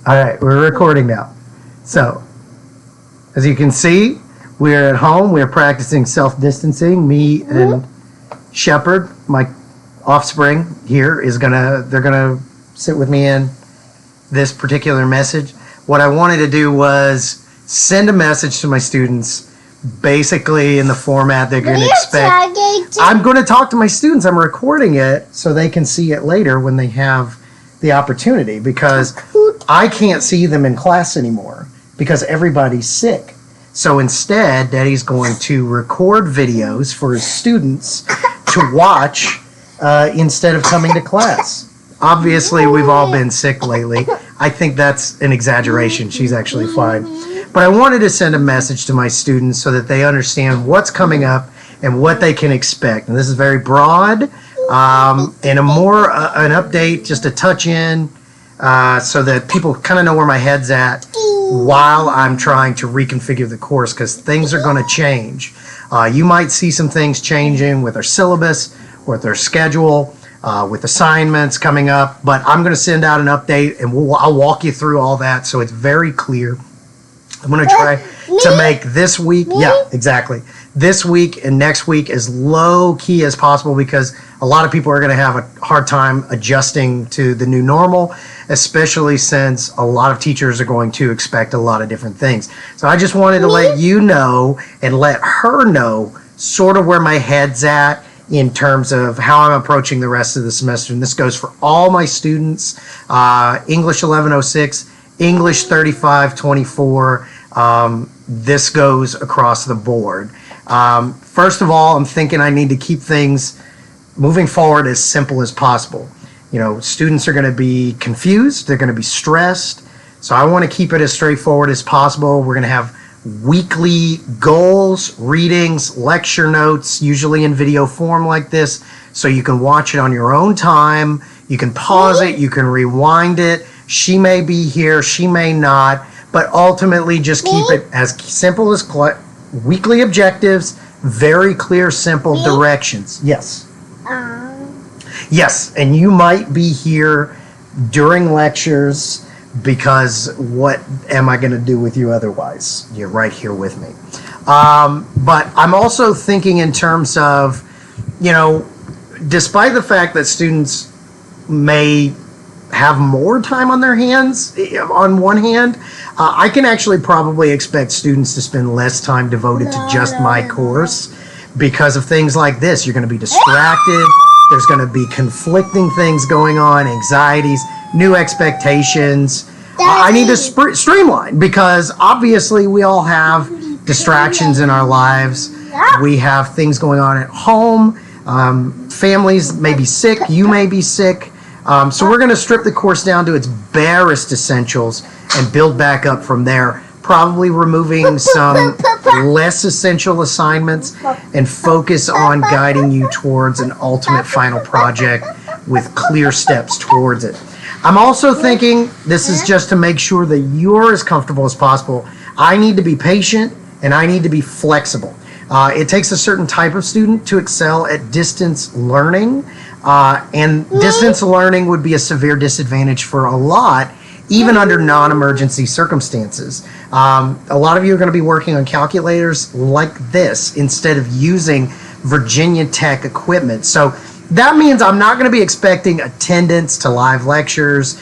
All right, we're recording now. So, as you can see, we're at home. We're practicing self-distancing. Me and Shepherd, my offspring here, they're gonna sit with me in this particular message. What I wanted to do was send a message to my students, basically in the format they're going to expect. I'm going to talk to my students. I'm recording it so they can see it later when they have the opportunity, because I can't see them in class anymore because everybody's sick. So instead, Daddy's going to record videos for his students to watch instead of coming to class. Obviously, we've all been sick lately. I think that's an exaggeration. She's actually fine. But I wanted to send a message to my students so that they understand what's coming up and what they can expect. And this is very broad, and an update, just a touch in, so that people kind of know where my head's at while I'm trying to reconfigure the course, because things are going to change. You might see some things changing with our syllabus, with our schedule, with assignments coming up, but I'm going to send out an update and I'll walk you through all that so it's very clear. I'm going to try to make this week, this week and next week as low key as possible, because a lot of people are going to have a hard time adjusting to the new normal, especially since a lot of teachers are going to expect a lot of different things. So I just wanted to let you know and let her know sort of where my head's at in terms of how I'm approaching the rest of the semester. And this goes for all my students, English 1106, English 3524. This goes across the board. First of all, I'm thinking I need to keep things moving forward as simple as possible. You know, students are going to be confused. They're going to be stressed. So I want to keep it as straightforward as possible. We're going to have weekly goals, readings, lecture notes, usually in video form like this, so you can watch it on your own time. You can pause it, you can rewind it. She may be here, she may not, but ultimately just keep it as simple as weekly objectives, very clear, simple directions. Yes. Yes, and you might be here during lectures, because what am I going to do with you otherwise? You're right here with me. But I'm also thinking in terms of, you know, despite the fact that students may have more time on their hands, on one hand, I can actually probably expect students to spend less time devoted to just my course because of things like this. You're going to be distracted. There's going to be conflicting things going on, anxieties, new expectations. I need to streamline, because obviously we all have distractions in our lives. We have things going on at home. Families may be sick. You may be sick. So we're going to strip the course down to its barest essentials and build back up from there, probably removing some less essential assignments and focus on guiding you towards an ultimate final project with clear steps towards it. I'm also thinking, this is just to make sure that you're as comfortable as possible. I need to be patient and I need to be flexible. It takes a certain type of student to excel at distance learning, and distance learning would be a severe disadvantage for a lot, even under non-emergency circumstances. A lot of you are going to be working on calculators like this instead of using Virginia Tech equipment. So that means I'm not going to be expecting attendance to live lectures.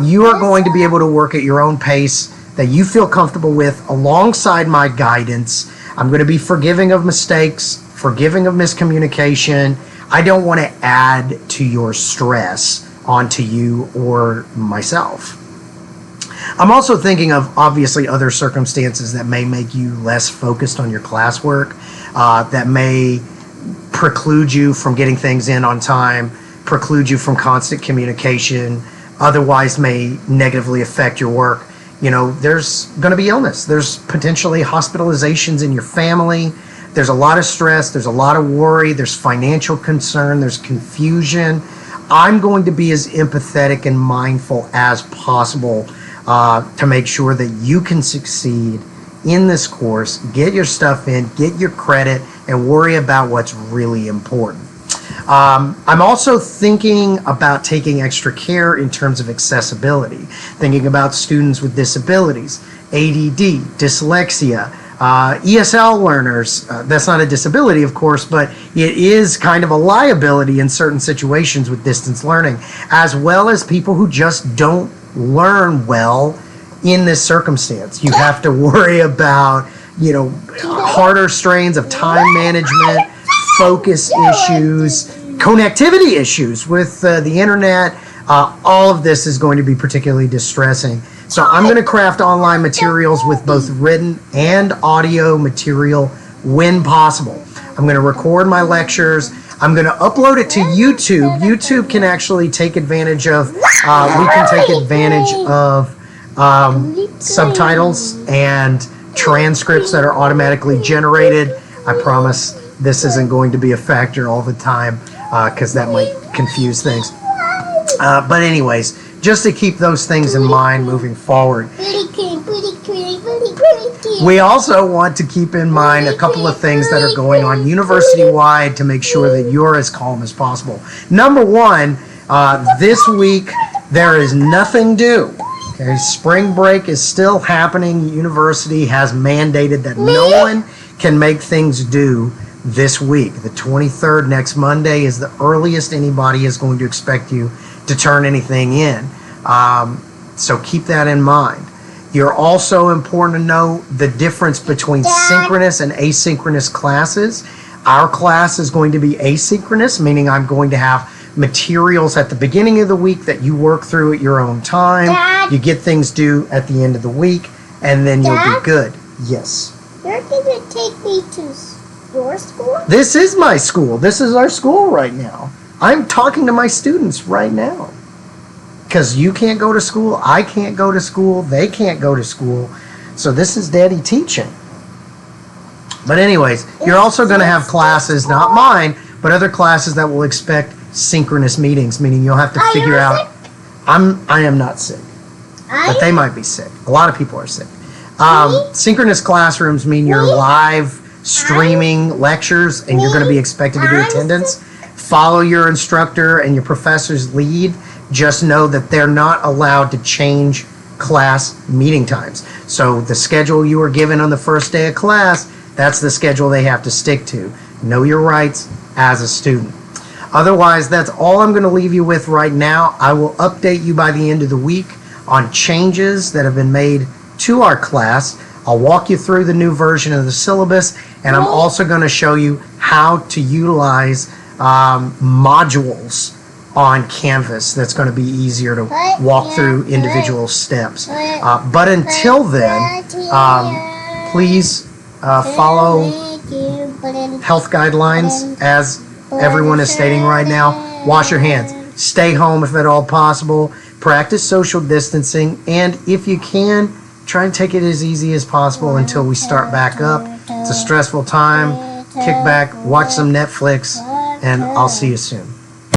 You are going to be able to work at your own pace that you feel comfortable with alongside my guidance. I'm going to be forgiving of mistakes, forgiving of miscommunication. I don't want to add to your stress onto you or myself. I'm also thinking of obviously other circumstances that may make you less focused on your classwork, that may preclude you from getting things in on time, preclude you from constant communication, otherwise may negatively affect your work. You know, there's going to be illness. There's potentially hospitalizations in your family. There's a lot of stress. There's a lot of worry. There's financial concern. There's confusion. I'm going to be as empathetic and mindful as possible to make sure that you can succeed in this course, get your stuff in, get your credit, and worry about what's really important. I'm also thinking about taking extra care in terms of accessibility, thinking about students with disabilities, ADD, dyslexia, ESL learners. That's not a disability, of course, but it is kind of a liability in certain situations with distance learning, as well as people who just don't learn well in this circumstance. You have to worry about, harder strains of time management, focus issues, connectivity issues with the internet. All of this is going to be particularly distressing. So I'm going to craft online materials with both written and audio material when possible. I'm going to record my lectures. I'm going to upload it to YouTube. YouTube can actually take advantage of, we can take advantage of subtitles and transcripts that are automatically generated. I promise this isn't going to be a factor all the time because that might confuse things. But anyways, just to keep those things in mind moving forward. We also want to keep in mind a couple of things that are going on university-wide to make sure that you're as calm as possible. Number one, this week there is nothing due. Okay, spring break is still happening. University has mandated that no one can make things due this week. The 23rd, next Monday, is the earliest anybody is going to expect you to turn anything in. So keep that in mind. You're also important to know the difference between synchronous and asynchronous classes. Our class is going to be asynchronous, meaning I'm going to have materials at the beginning of the week that you work through at your own time. Dad? You get things due at the end of the week, and then you'll be good. Yes. You're going to take me to your school? This is my school. This is our school right now. I'm talking to my students right now. Because you can't go to school, I can't go to school, they can't go to school. So this is Daddy teaching. But anyways, you're also going to have classes, not mine, but other classes that will expect synchronous meetings, meaning you'll have to figure out. I am not sick, but they might be sick. A lot of people are sick. Synchronous classrooms mean you're live streaming lectures and you're going to be expected to do attendance. Follow your instructor and your professor's lead. Just know that they're not allowed to change class meeting times. So the schedule you were given on the first day of class, that's the schedule they have to stick to. Know your rights as a student. Otherwise, that's all I'm going to leave you with right now. I will update you by the end of the week on changes that have been made to our class. I'll walk you through the new version of the syllabus, and I'm also going to show you how to utilize modules on Canvas. That's going to be easier to walk through individual steps. But until then, please follow health guidelines as everyone is stating right now. Wash your hands. Stay home if at all possible. Practice social distancing. And if you can, try and take it as easy as possible until we start back up. It's a stressful time. Kick back, watch some Netflix, and I'll see you soon.